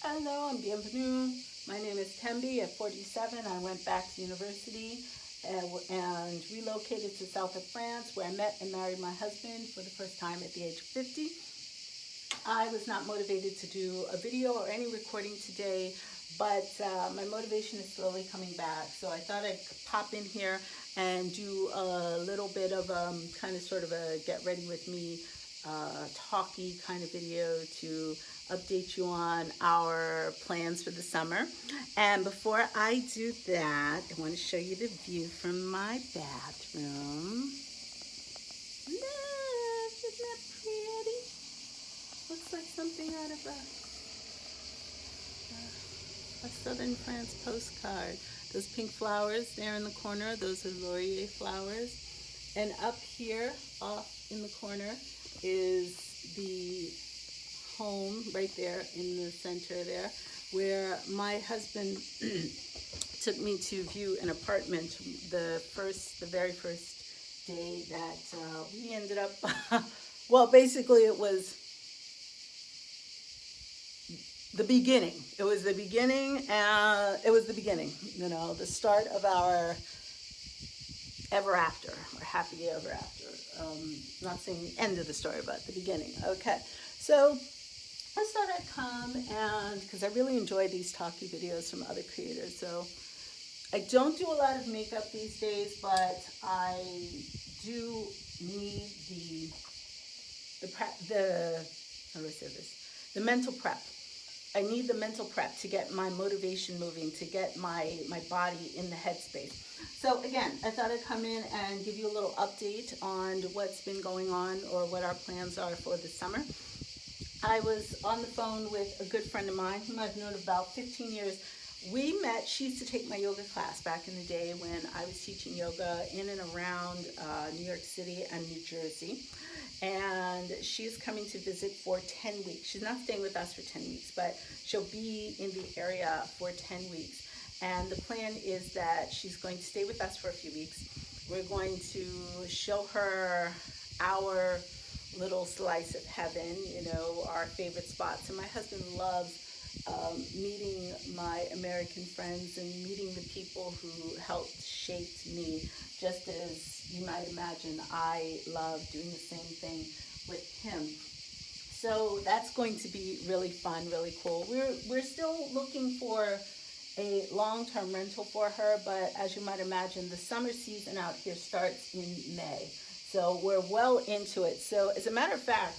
Hello and bienvenue. My name is Tembi. At 47, I went back to university and relocated to south of France, where I met and married my husband for the first time at the age of 50. I was not motivated to do a video or any recording today, but my motivation is slowly coming back. So I thought I'd pop in here and do a little bit of kind of sort of a get ready with me talky kind of video to update you on our plans for the summer. And before I do that, I want to show you the view from my bathroom. Look, isn't that pretty? Looks like something out of a southern France postcard. Those pink flowers there in the corner, those are laurier flowers. And up here, off in the corner, is the home right there in the center there, where my husband took me to view an apartment the very first day that we ended up. Well, basically, it was the beginning. It was the beginning. You know, the start of our ever after, or happy ever after. Not saying the end of the story, but the beginning. Okay, so I thought I'd come, and because I really enjoy these talky videos from other creators. So I don't do a lot of makeup these days, but I do need how do I say this? The mental prep. I need the mental prep to get my motivation moving, to get my body in the headspace. So again, I thought I'd come in and give you a little update on what's been going on or what our plans are for the summer. I was on the phone with a good friend of mine whom I've known about 15 years. We met, she used to take my yoga class back in the day when I was teaching yoga in and around New York City and New Jersey. And she's coming to visit for 10 weeks. She's not staying with us for 10 weeks, but she'll be in the area for 10 weeks. And the plan is that she's going to stay with us for a few weeks. We're going to show her our little slice of heaven, you know, our favorite spots. And my husband loves meeting my American friends and meeting the people who helped shape me, just as you might imagine I love doing the same thing with him. So that's going to be really fun, really cool. We're still looking for a long-term rental for her, but as you might imagine, the summer season out here starts in May. So we're well into it. So as a matter of fact,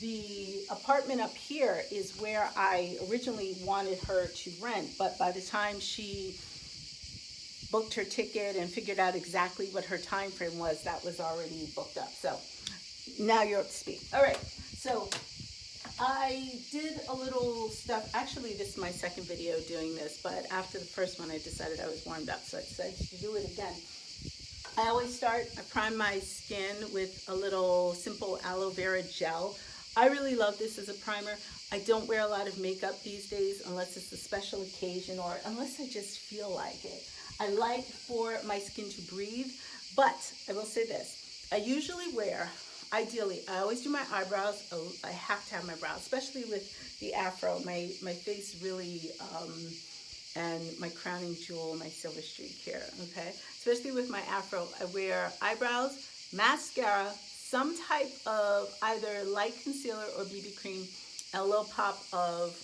the apartment up here is where I originally wanted her to rent, but by the time she booked her ticket and figured out exactly what her time frame was, that was already booked up. So now you're up to speed. All right, so I did a little stuff. Actually, this is my second video doing this, but after the first one, I decided I was warmed up, so I decided to do it again. I always I prime my skin with a little simple aloe vera gel. I really love this as a primer. I don't wear a lot of makeup these days unless it's a special occasion or unless I just feel like it. I like for my skin to breathe, but I will say this. I usually wear, ideally, I always do my eyebrows. I have to have my brows, especially with the afro. My face really, and my crowning jewel, my silver streak here, okay? Especially with my afro, I wear eyebrows, mascara, some type of either light concealer or BB cream, and a little pop of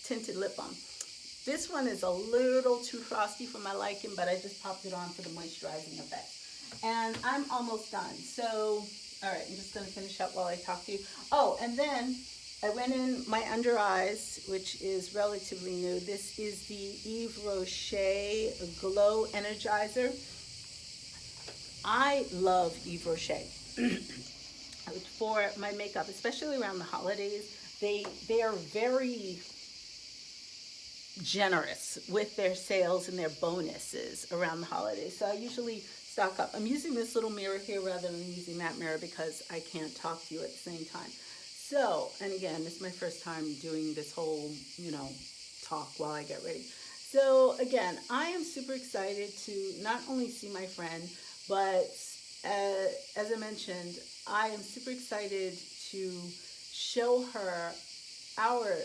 tinted lip balm. This one is a little too frosty for my liking, but I just popped it on for the moisturizing effect. And I'm almost done. So, all right, I'm just going to finish up while I talk to you. Oh, and then I went in my under eyes, which is relatively new. This is the Yves Rocher Glow Energizer. I love Yves Rocher for my makeup, especially around the holidays. They are very generous with their sales and their bonuses around the holidays. So I usually stock up. I'm using this little mirror here rather than using that mirror because I can't talk to you at the same time. So, and again, this is my first time doing this whole, you know, talk while I get ready. So again, I am super excited to not only see my friend, but as I mentioned, I am super excited to show her our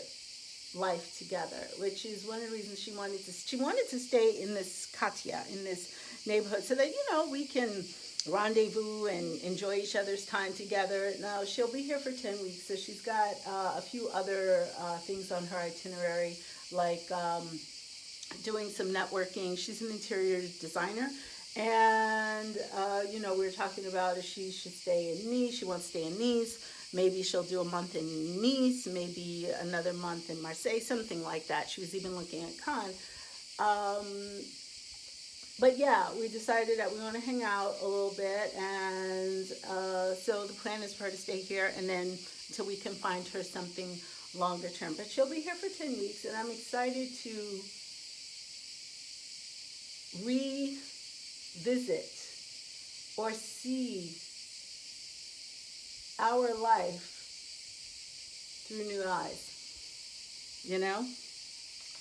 life together, which is one of the reasons she wanted to stay in this Katia, in this neighborhood, so that we can rendezvous and enjoy each other's time together. Now she'll be here for 10 weeks, so she's got a few other things on her itinerary, like doing some networking. She's an interior designer, and we were talking about if she should stay in Nice. She wants to stay in Nice. Maybe she'll do a month in Nice, maybe another month in Marseille, something like that. She was even looking at Cannes. But yeah, we decided that we want to hang out a little bit, and so the plan is for her to stay here, and then until we can find her something longer term. But she'll be here for 10 weeks, and I'm excited to revisit or see our life through new eyes.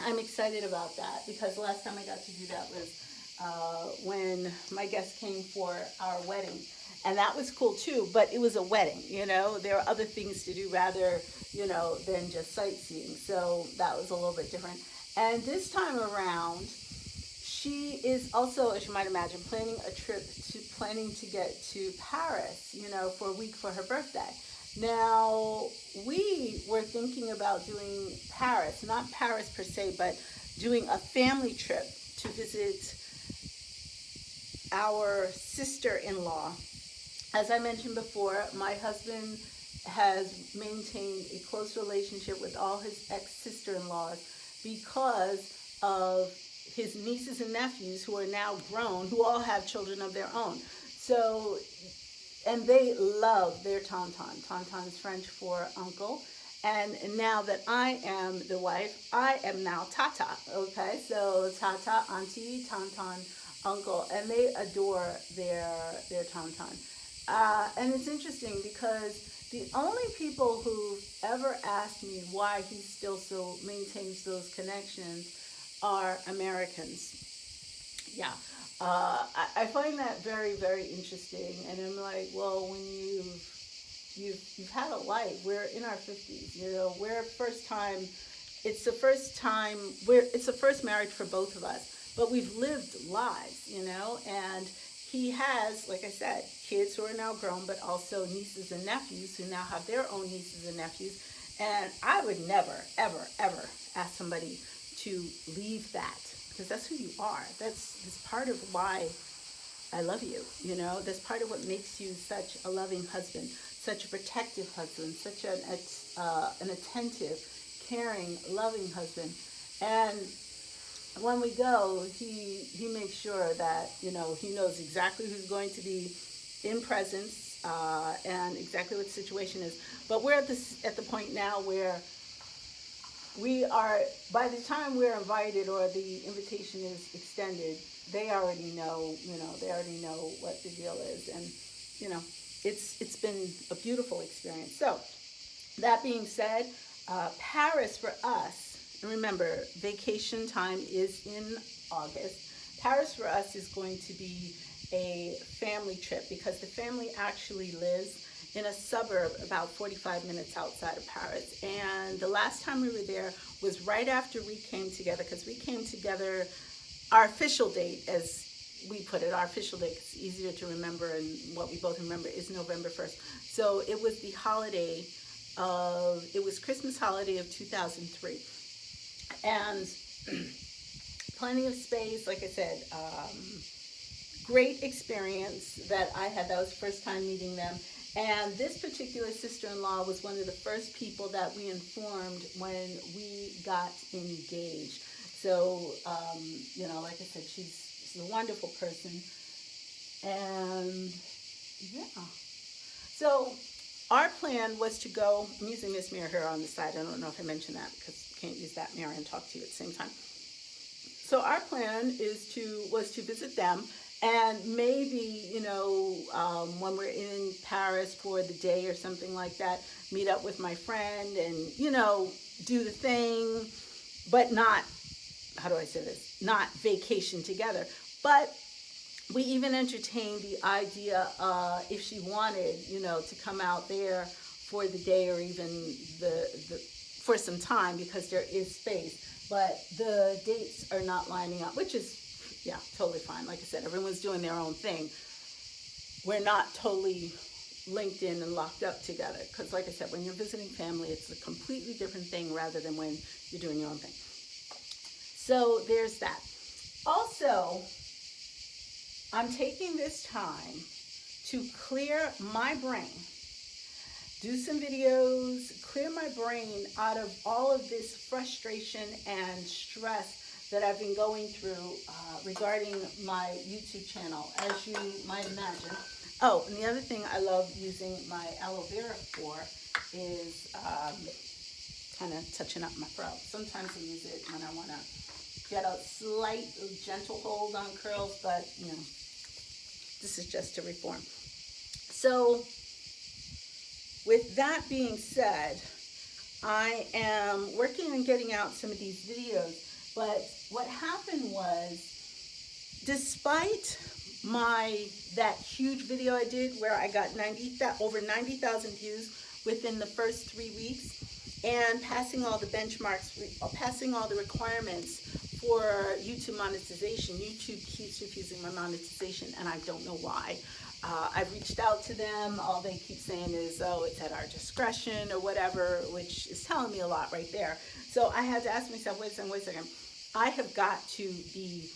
I'm excited about that, because the last time I got to do that was when my guests came for our wedding, and that was cool too. But it was a wedding, there are other things to do rather than just sightseeing, so that was a little bit different. And this time around, she is also, as you might imagine, planning to get to Paris, for a week for her birthday. Now, we were thinking about doing Paris, not Paris per se, but doing a family trip to visit our sister-in-law. As I mentioned before, my husband has maintained a close relationship with all his ex-sister-in-laws because of his nieces and nephews, who are now grown, who all have children of their own. So, and they love their Tonton. Tonton is French for uncle. And now that I am the wife, I am now Tata. Okay, so Tata, auntie, Tonton, uncle, and they adore their Tonton. And it's interesting because the only people who've ever asked me why he still so maintains those connections are Americans. Yeah. I find that very, very interesting. And I'm like, well, when you've had a life, we're in our 50s, we're first time, it's the first marriage for both of us, but we've lived lives, and he has, like I said, kids who are now grown, but also nieces and nephews who now have their own nieces and nephews. And I would never, ever, ever ask somebody to leave that, because that's who you are. That's part of why I love you. That's part of what makes you such a loving husband, such a protective husband, such an attentive, caring, loving husband. And when we go, he makes sure that he knows exactly who's going to be in presence, and exactly what the situation is. But we're at the point now where we are, by the time we're invited or the invitation is extended, they already know, what the deal is. And, it's been a beautiful experience. So, that being said, Paris for us, and remember, vacation time is in August. Paris for us is going to be a family trip, because the family actually lives in a suburb about 45 minutes outside of Paris. And the last time we were there was right after we came together, because we came together, our official date, as we put it, our official date, it's easier to remember, and what we both remember is November 1st. So it was the holiday it was Christmas holiday of 2003. And plenty of space, like I said, great experience that I had. That was the first time meeting them. And this particular sister-in-law was one of the first people that we informed when we got engaged. So, like I said, she's a wonderful person. And, yeah. So, our plan was to go, I'm using this mirror here on the side. I don't know if I mentioned that, because you can't use that mirror and talk to you at the same time. So our plan was to visit them, and maybe, when we're in Paris for the day or something like that, meet up with my friend and, do the thing, but not, how do I say this, not vacation together. But we even entertained the idea, if she wanted, to come out there for the day, or even for some time because there is space, but the dates are not lining up, which is, yeah, totally fine. Like I said, everyone's doing their own thing. We're not totally linked in and locked up together because, like I said, when you're visiting family, it's a completely different thing rather than when you're doing your own thing. So there's that. Also, I'm taking this time to clear my brain, do some videos, clear my brain out of all of this frustration and stress that I've been going through regarding my YouTube channel, as you might imagine. Oh, and the other thing I love using my aloe vera for is kind of touching up my fro. Sometimes I use it when I want to get a slight, gentle hold on curls, but, you know, this is just to reform. So, with that being said, I am working on getting out some of these videos, but what happened was, despite that huge video I did where I got over 90,000 views within the first 3 weeks, and passing all the benchmarks, passing all the requirements for YouTube monetization. YouTube keeps refusing my monetization, and I don't know why. I've reached out to them. All they keep saying is, oh, it's at our discretion or whatever, which is telling me a lot right there. So I had to ask myself, wait a second. I have got to be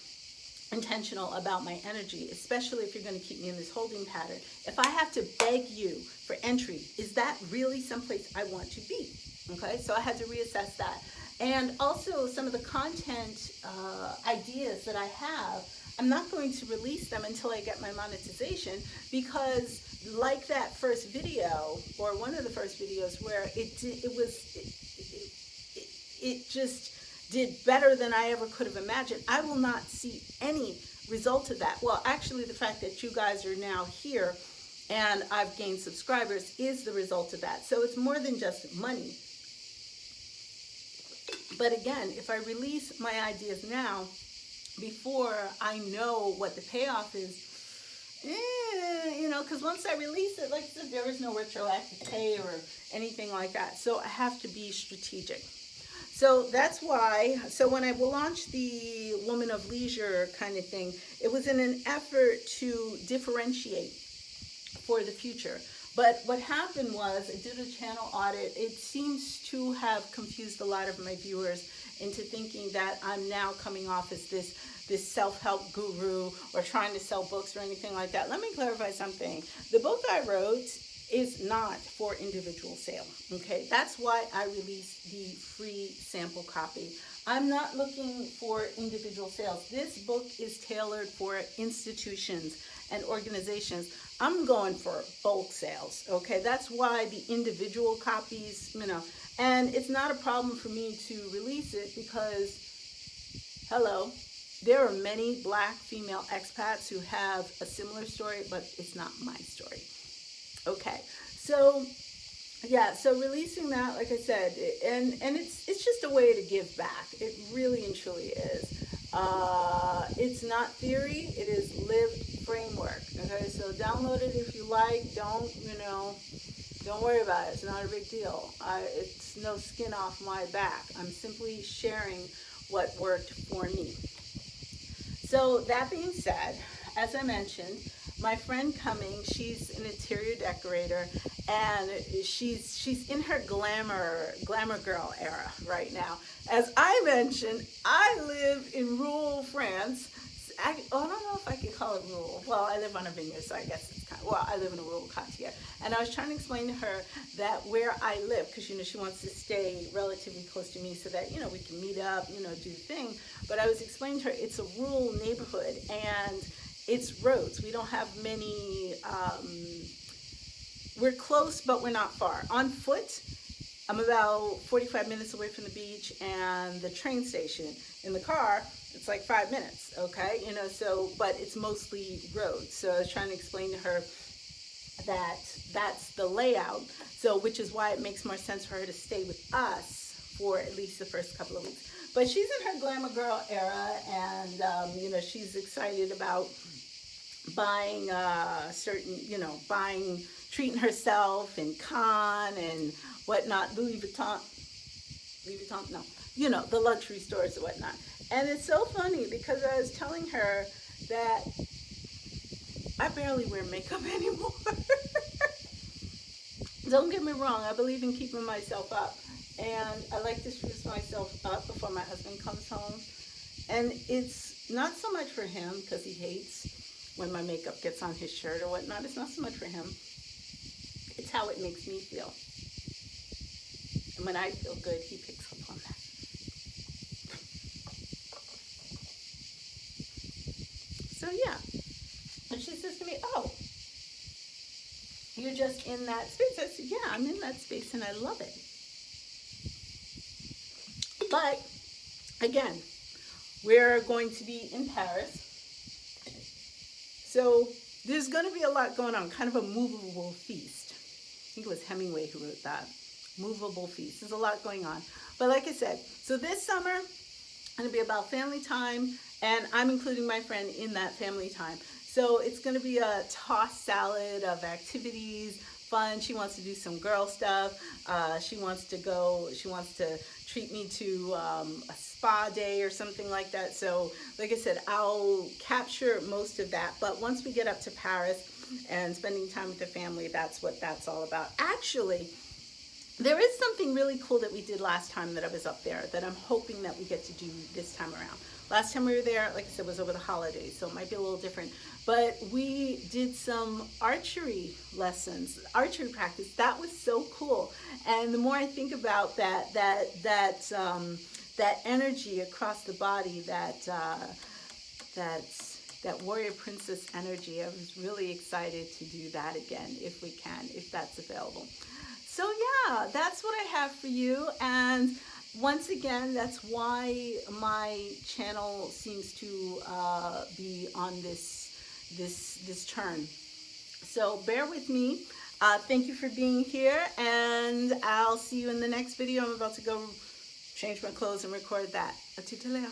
intentional about my energy, especially if you're going to keep me in this holding pattern. If I have to beg you for entry, is that really someplace I want to be? Okay, so I had to reassess that. And also some of the content ideas that I have, I'm not going to release them until I get my monetization, because like that first video, or one of the first videos where it just did better than I ever could have imagined, I will not see any result of that. Well, actually, the fact that you guys are now here and I've gained subscribers is the result of that. So it's more than just money. But again, if I release my ideas now, before I know what the payoff is, you know, because once I release it, like I said, there is no retroactive pay or anything like that. So I have to be strategic. So that's why, so when I launched the Woman of Leisure kind of thing, it was in an effort to differentiate for the future. But what happened was, I did a channel audit. It seems to have confused a lot of my viewers into thinking that I'm now coming off as this self-help guru or trying to sell books or anything like that. Let me clarify something. The book I wrote is not for individual sale, okay? That's why I released the free sample copy. I'm not looking for individual sales. This book is tailored for institutions and organizations. I'm going for bulk sales, okay? That's why the individual copies, you know, and it's not a problem for me to release it because, hello, there are many Black female expats who have a similar story, but it's not my story. Okay, so yeah, so releasing that, like I said, and it's just a way to give back. It really and truly is. It's not theory, it is lived framework. Okay, so download it if you like. Don't worry about it. It's not a big deal. It's no skin off my back. I'm simply sharing what worked for me. So that being said, as I mentioned, my friend Cumming, she's an interior decorator, and she's in her glamour girl era right now. As I mentioned, I live in rural France. I don't know if I could call it rural. Well, I live on a vineyard, so I guess it's kind of, well, I live in a rural quartier. And I was trying to explain to her that where I live, because, she wants to stay relatively close to me so that, we can meet up, do the thing. But I was explaining to her it's a rural neighborhood, and it's roads. We don't have many, we're close, but we're not far. On foot, I'm about 45 minutes away from the beach and the train station. In the car, it's like 5 minutes, okay? But it's mostly roads. So I was trying to explain to her that that's the layout, which is why it makes more sense for her to stay with us for at least the first couple of weeks. But she's in her glamour girl era, and, she's excited about buying treating herself in Cannes and whatnot, Louis Vuitton. Louis Vuitton, no, you know, the luxury stores and whatnot. And it's so funny because I was telling her that I barely wear makeup anymore. Don't get me wrong, I believe in keeping myself up. And I like to spruce myself up before my husband comes home. And it's not so much for him because he hates when my makeup gets on his shirt or whatnot. It's not so much for him. It's how it makes me feel. And when I feel good, he picks up on that. So yeah. And she says to me, oh, you're just in that space. I said, yeah, I'm in that space and I love it. But again, we're going to be in Paris. So there's going to be a lot going on, kind of a movable feast. I think it was Hemingway who wrote that. Movable feast. There's a lot going on. But like I said, so this summer, it's going to be about family time, and I'm including my friend in that family time. So it's going to be a tossed salad of activities, fun. She wants to do some girl stuff. She wants to treat me to a spa day or something like that. So like I said, I'll capture most of that. But once we get up to Paris and spending time with the family, that's what that's all about. Actually, there is something really cool that we did last time that I was up there that I'm hoping that we get to do this time around. Last time we were there, like I said, was over the holidays, so it might be a little different. But we did some archery lessons, archery practice. That was so cool. And the more I think about that energy across the body, that warrior princess energy, I was really excited to do that again if we can, if that's available. So yeah, that's what I have for you. And once again, that's why my channel seems to be on this turn. So bear with me. Thank you for being here, and I'll see you in the next video. I'm about to go change my clothes and record that. A tuteleo.